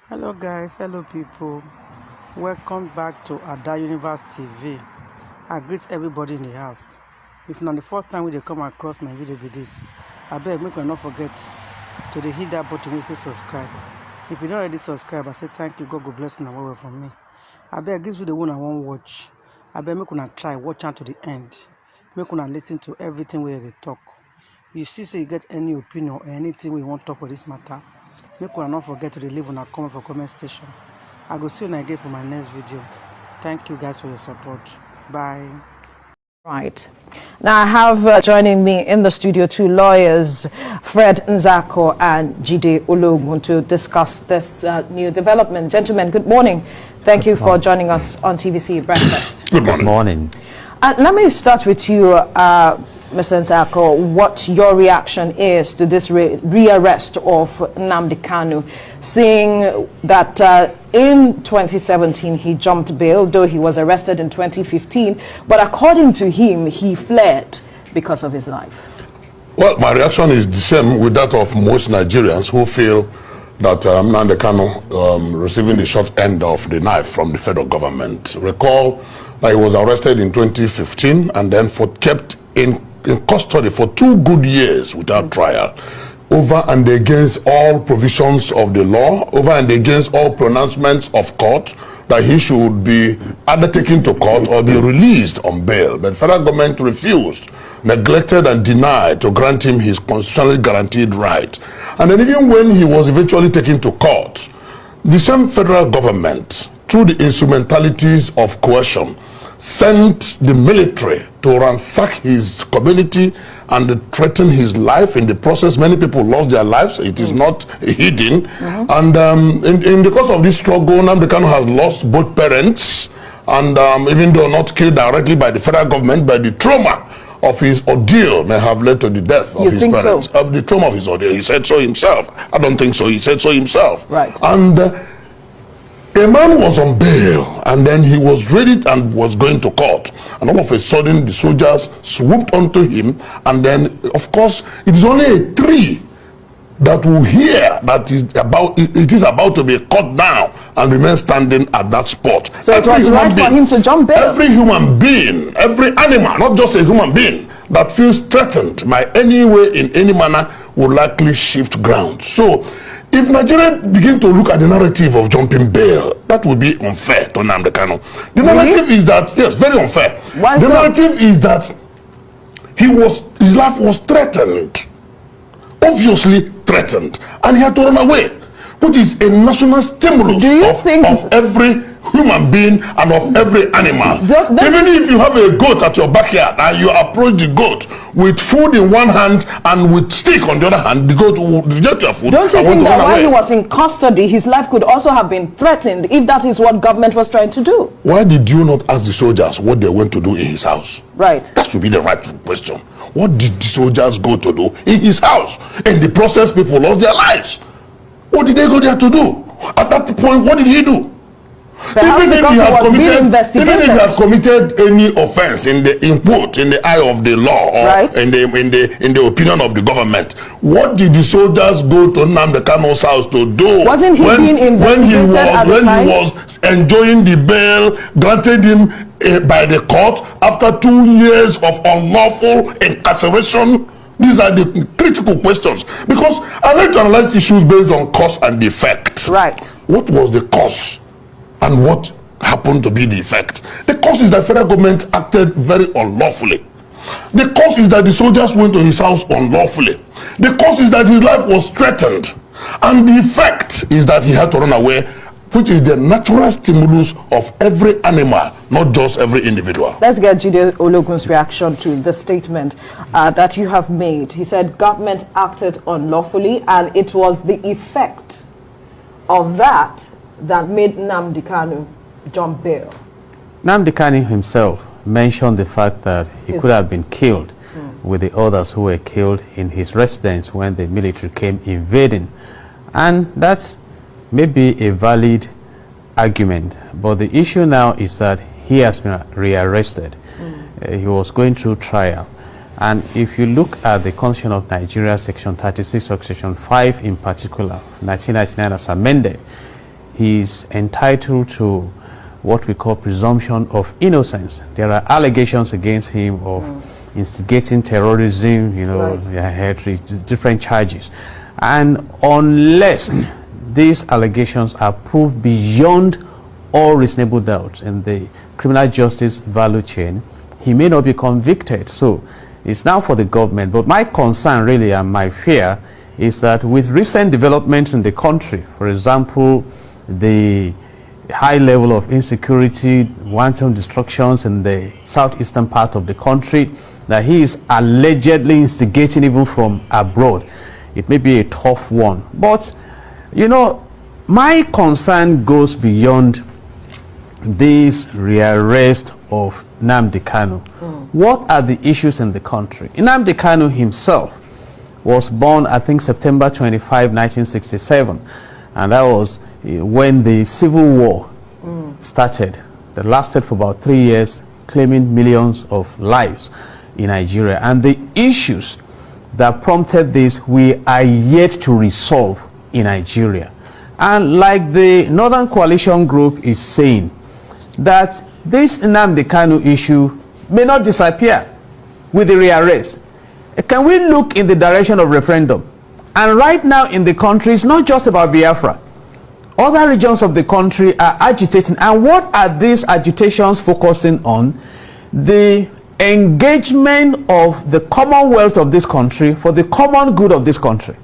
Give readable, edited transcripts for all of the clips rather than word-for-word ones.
Hello guys, hello people. Welcome back to Ada Universe TV. I greet everybody in the house. If not the first time they come across my video be this, I beg make you not forget to hit that button and say subscribe. If you don't already subscribe, I say thank you, God go bless you and well from me. I beg this video one I won't watch. I beg make una try watch until the end. Make una listen to everything where they talk. If you see you get any opinion or anything we want to talk about this matter, make una not forget to leave una comment for comment station. I go see you again for my next video. Thank you guys for your support. Bye. Right. Now I have joining me in the studio two lawyers, Fred Nzako and Judy Ologun, to discuss this new development. Gentlemen, good morning. Thank you for joining us on TVC Breakfast. Good morning. Let me start with you, Mr. Nzako, what your reaction is to this rearrest of Nnamdi Kanu, seeing that in 2017 he jumped bail, though he was arrested in 2015, but according to him, he fled because of his life. Well, my reaction is the same with that of most Nigerians who feel that Nnamdi Kanu receiving the short end of the knife from the federal government. Recall that he was arrested in 2015 and then kept in custody for 2 good years without trial, over and against all provisions of the law, over and against all pronouncements of court that he should be either taken to court or be released on bail. But federal government refused, neglected and denied to grant him his constitutionally guaranteed right. And then even when he was eventually taken to court, the same federal government, through the instrumentalities of coercion, sent the military to ransack his community and threaten his life. In the process, many people lost their lives. It is not hidden. And in the course of this struggle, Nnamdi Kanu has lost both parents, and even though not killed directly by the federal government, but the trauma of his ordeal may have led to the death of his parents. So? The trauma of his ordeal. He said so himself. I don't think so. He said so himself. Right. And a man was on bail, and then he was ready and was going to court, and all of a sudden the soldiers swooped onto him, and then of course it is only a tree that will hear that it is about to be cut down and remain standing at that spot. So it was right for him to jump bail. Every human being, every animal, not just a human being, that feels threatened by any way in any manner will likely shift ground. So if Nigeria begin to look at the narrative of jumping bail, that would be unfair to Nnamdi Kanu. The narrative is that, yes, very unfair. Why the so? narrative is that his life was threatened, obviously threatened, and he had to run away, which is a national stimulus of every human being and of every animal. Even if you have a goat at your backyard and you approach the goat with food in one hand and with stick on the other hand, the goat will reject your food. Don't you think that while he was in custody, his life could also have been threatened if that is what government was trying to do? Why did you not ask the soldiers what they went to do in his house? Right. That should be the right question. What did the soldiers go to do in his house? In the process, people lost their lives. What did they go there to do? At that point, what did he do? Even if he had committed any offense in the eye of the law, or right, in the opinion of the government, what did the soldiers go to Nnamdi Kanu's house to do? Wasn't he being investigated at the time? When he was enjoying the bail granted him by the court after 2 years of unlawful incarceration? These are the critical questions, because I like to analyze issues based on cause and effect. Right. What was the cause and what happened to be the effect? The cause is that federal government acted very unlawfully. The cause is that the soldiers went to his house unlawfully. The cause is that his life was threatened. And the effect is that he had to run away, which is the natural stimulus of every animal, not just every individual. Let's get Judy Ologun's reaction to the statement that you have made. He said government acted unlawfully, and it was the effect of that made Nnamdi Kanu jump bail. Nnamdi Kanu himself mentioned the fact that he could have been killed with the others who were killed in his residence when the military came invading. And that's maybe a valid argument, but the issue now is that he has been rearrested. He was going through trial, and if you look at the Constitution of Nigeria, section 36 or section 5 in particular, 1999 as amended, he's entitled to what we call presumption of innocence. There are allegations against him of instigating terrorism, you know, different charges. And unless these allegations are proved beyond all reasonable doubt in the criminal justice value chain, he may not be convicted. So it's now for the government. But my concern really and my fear is that with recent developments in the country, for example, the high level of insecurity, wanton destructions in the southeastern part of the country, that he is allegedly instigating even from abroad. It may be a tough one. But, you know, my concern goes beyond this rearrest of Nnamdi Kanu. What are the issues in the country? Nnamdi Kanu himself was born, I think, September 25, 1967. And that was when the civil war started. That lasted for about 3 years, claiming millions of lives in Nigeria. And the issues that prompted this, we are yet to resolve in Nigeria. And like the Northern Coalition Group is saying, that this Nnamdi Kanu issue may not disappear with the rearrest. Can we look in the direction of referendum? And right now in the country, it's not just about Biafra. Other regions of the country are agitating. And what are these agitations focusing on? The engagement of the commonwealth of this country for the common good of this country.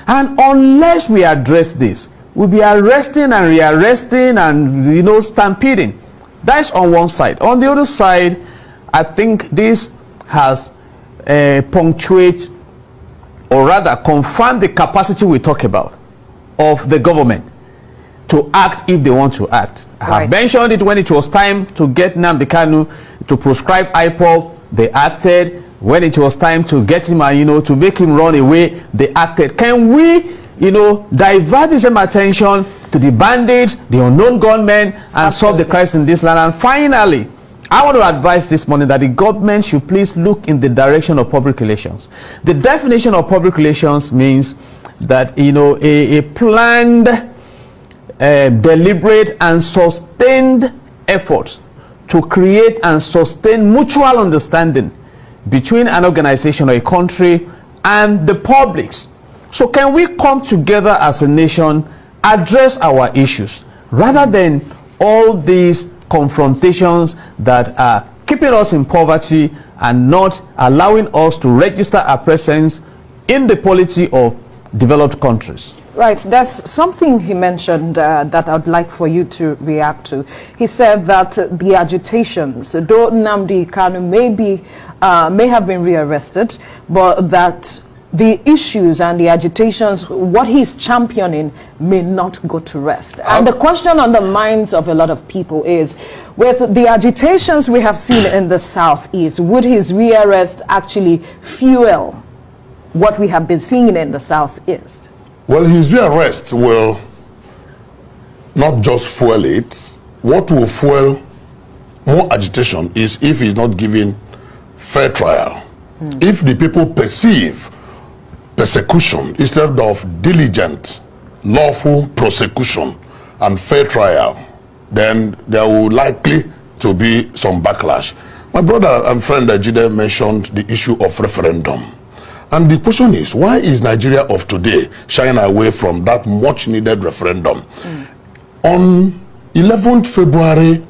And unless we address this, we'll be arresting and rearresting and, you know, stampeding. That's on one side. On the other side, I think this has punctuate, or rather confirmed, the capacity we talk about of the government to act if they want to act. I have mentioned it when it was time to get Nnamdi Kanu to proscribe IPOB, they acted. When it was time to get him, you know, to make him run away, they acted. Can we, you know, divert the same attention to the bandits, the unknown gunmen, and solve the crisis in this land? And finally, I want to advise this morning that the government should please look in the direction of public relations. The definition of public relations means that, you know, a planned, deliberate and sustained effort to create and sustain mutual understanding between an organization or a country and the publics. So can we come together as a nation, address our issues, rather than all these confrontations that are keeping us in poverty and not allowing us to register our presence in the polity of developed countries? Right, there's something he mentioned that I'd like for you to react to. He said that the agitations, though Nnamdi Kanu may have been rearrested, but that the issues and the agitations, what he's championing, may not go to rest. And the question on the minds of a lot of people is, with the agitations we have seen in the Southeast, would his rearrest actually fuel what we have been seeing in the Southeast? Well, his rearrest will not just fuel it. What will fuel more agitation is if he's not given fair trial. If the people perceive persecution instead of diligent, lawful prosecution and fair trial, then there will likely to be some backlash. My brother and friend Judy mentioned the issue of referendum. And the question is, why is Nigeria of today shying away from that much needed referendum? On 11th February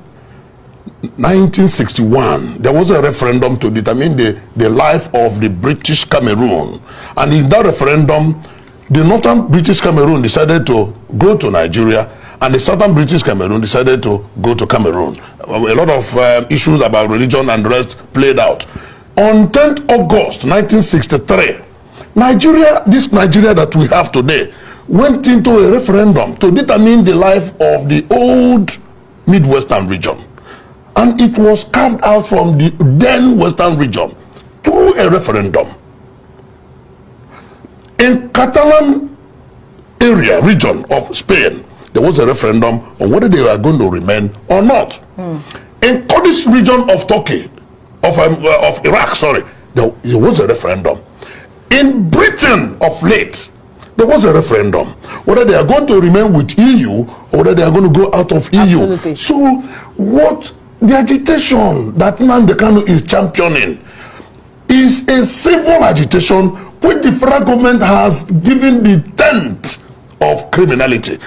1961, there was a referendum to determine the life of the British Cameroon. And in that referendum, the northern British Cameroon decided to go to Nigeria, and the southern British Cameroon decided to go to Cameroon. A lot of issues about religion and the rest played out. On 10th August 1963, Nigeria, this Nigeria that we have today, went into a referendum to determine the life of the old Midwestern region. And it was carved out from the then Western region through a referendum. In Catalan area, region of Spain, there was a referendum on whether they were going to remain or not. In Kurdish region of Turkey, of Iraq, sorry, there was a referendum. In Britain of late, There was a referendum. Whether they are going to remain with EU or whether they are going to go out of EU. Absolutely. So what the agitation that Nnamdi Kanu is championing is a civil agitation which the federal government has given the tent of criminality.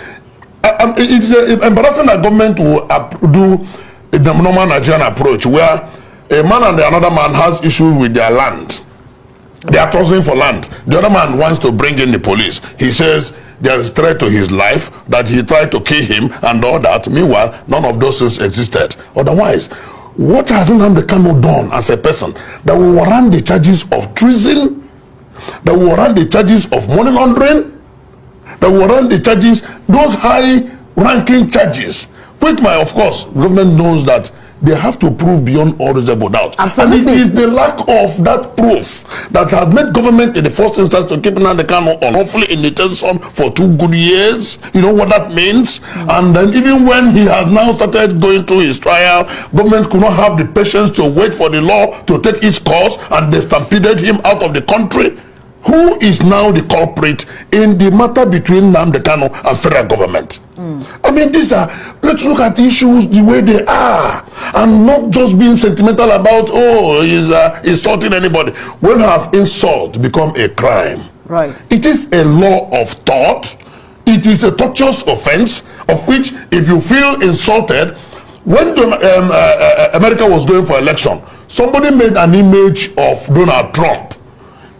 It's embarrassing that government will do the normal Nigerian approach where a man and another man has issues with their land. They are tussling for land. The other man wants to bring in the police. He says there is threat to his life, that he tried to kill him and all that. Meanwhile, none of those things existed. Otherwise, what has Nnamdi Kanu done as a person that will warrant the charges of treason, that will warrant the charges of money laundering, that will warrant the charges, those high-ranking charges, which of course, government knows that they have to prove beyond all reasonable doubt. Absolutely. And it is the lack of that proof that has made government in the first instance to keep Nnamdi Kanu unlawfully in detention for 2 good years. You know what that means? And then even when he has now started going through his trial, government could not have the patience to wait for the law to take its course, and they stampeded him out of the country. Who is now the culprit in the matter between Nnamdi Kanu and federal government? I mean, let's look at the issues the way they are, and not just being sentimental about, oh, he's insulting anybody. When has insult become a crime? Right. It is a law of thought. It is a tortious offense of which, if you feel insulted, when America was going for election, somebody made an image of Donald Trump,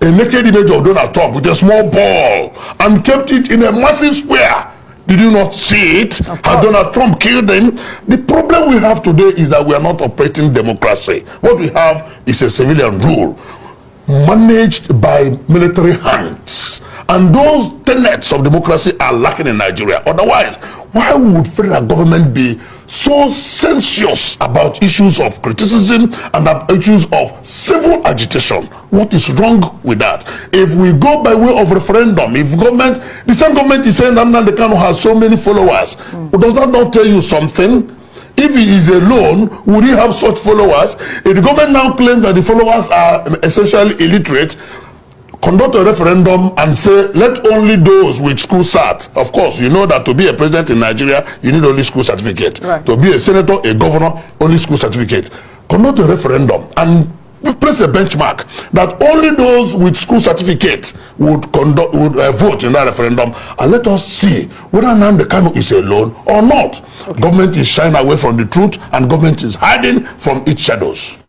a naked image of Donald Trump with a small ball, and kept it in a massive square. Did you not see it? Had Donald Trump killed him? The problem we have today is that we are not operating democracy. What we have is a civilian rule managed by military hands. And those tenets of democracy are lacking in Nigeria. Otherwise, why would federal government be so sensuous about issues of criticism and issues of civil agitation? What is wrong with that? If we go by way of referendum, if the same government is saying that Nnamdi Kanu has so many followers, does that not tell you something? If he is alone, would he have such followers? If the government now claims that the followers are essentially illiterate, conduct a referendum and say, let only those with school cert. Of course, you know that to be a president in Nigeria, you need only school certificate. Right. To be a senator, a governor, only school certificate. Conduct a referendum and place a benchmark that only those with school certificates would vote in that referendum, and let us see whether Nnamdi Kanu is alone or not. Okay. Government is shying away from the truth, and government is hiding from its shadows.